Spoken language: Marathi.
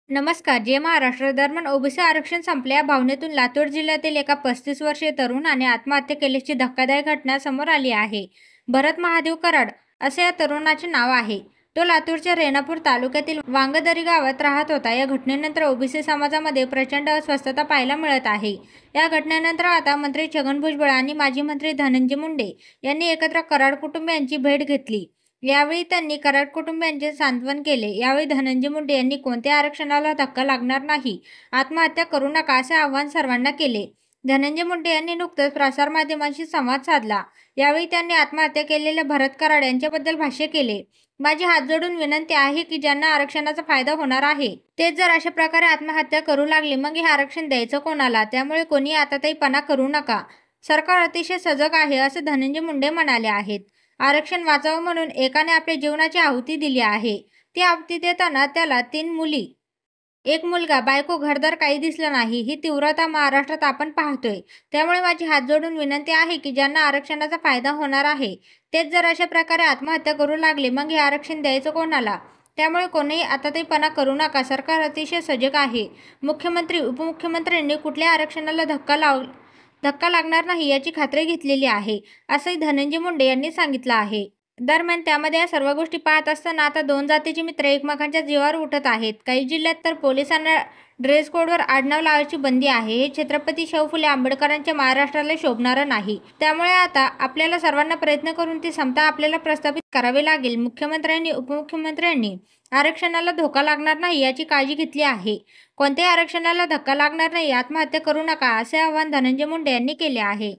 नमस्कार. जय महाराष्ट्र. दरम्यान ओबीसी आरक्षण संपल्या या भावनेतून लातूर जिल्ह्यातील एका 35 वर्षीय तरुणाने आत्महत्या केल्याची धक्कादायक घटना समोर आली आहे. भरत महादेव कराड असे या तरुणाचे नाव आहे. तो लातूरच्या रेणापूर तालुक्यातील वांगदरी गावात राहत होता. या घटनेनंतर ओबीसी समाजामध्ये प्रचंड अस्वस्थता पाहायला मिळत आहे. या घटनेनंतर आता मंत्री छगन भुजबळ आणि माजी मंत्री धनंजय मुंडे यांनी एकत्र कराड कुटुंबियांची भेट घेतली. यावेळी त्यांनी कराड कुटुंबियांचे सांत्वन केले. यावेळी धनंजय मुंडे यांनी कोणत्याही आरक्षणाला धक्का लागणार नाही, आत्महत्या करू नका असे आवाहन सर्वांना केले. धनंजय मुंडे यांनी नुकतंच प्रसारमाध्यमांशी संवाद साधला. यावेळी त्यांनी आत्महत्या केलेल्या भरत कराड यांच्याबद्दल भाष्य केले. माझी हात जोडून विनंती आहे की ज्यांना आरक्षणाचा फायदा होणार आहे तेच जर अशा प्रकारे आत्महत्या करू लागले मग हे आरक्षण द्यायचं कोणाला? त्यामुळे कोणी आताताईपणा करू नका. सरकार अतिशय सजग आहे असे धनंजय मुंडे म्हणाले आहेत. आरक्षण वाचावं म्हणून एकाने आपल्या जीवनाची आहुती दिली आहे. ती आहुती देताना त्याला 3 मुली, 1 मुलगा, बायको, घरदार काही दिसलं नाही. ही तीव्रता महाराष्ट्रात आपण पाहतोय. त्यामुळे माझी हात जोडून विनंती आहे की ज्यांना आरक्षणाचा फायदा होणार आहे तेच जर अशा प्रकारे आत्महत्या करू लागले मग हे आरक्षण द्यायचं कोणाला? त्यामुळे कोणीही आताताईपणा करू नका. सरकार अतिशय सजग आहे. मुख्यमंत्री, उपमुख्यमंत्र्यांनी कुठल्या आरक्षणाला धक्का लागणार नाही याची खात्री घेतलेली आहे, असंही धनंजय मुंडे यांनी सांगितलं आहे. दरम्यान त्यामध्ये या सर्व गोष्टी पाहत असताना आता 2 जातीचे मित्र एकमेकांच्या जीवावर उठत आहेत. काही जिल्ह्यात तर पोलिसांना ड्रेस कोडवर आडनाव लावायची बंदी आहे. हे छत्रपती शाहू फुले आंबेडकरांच्या महाराष्ट्राला शोभणारं नाही. त्यामुळे आता आपल्याला सर्वांना प्रयत्न करून ती समता आपल्याला प्रस्थापित करावी लागेल. मुख्यमंत्र्यांनी, उपमुख्यमंत्र्यांनी आरक्षणाला धोका लागणार नाही याची काळजी घेतली आहे. कोणत्याही आरक्षणाला धक्का लागणार नाही, आत्महत्या करू नका असे आवाहन धनंजय मुंडे यांनी केले आहे.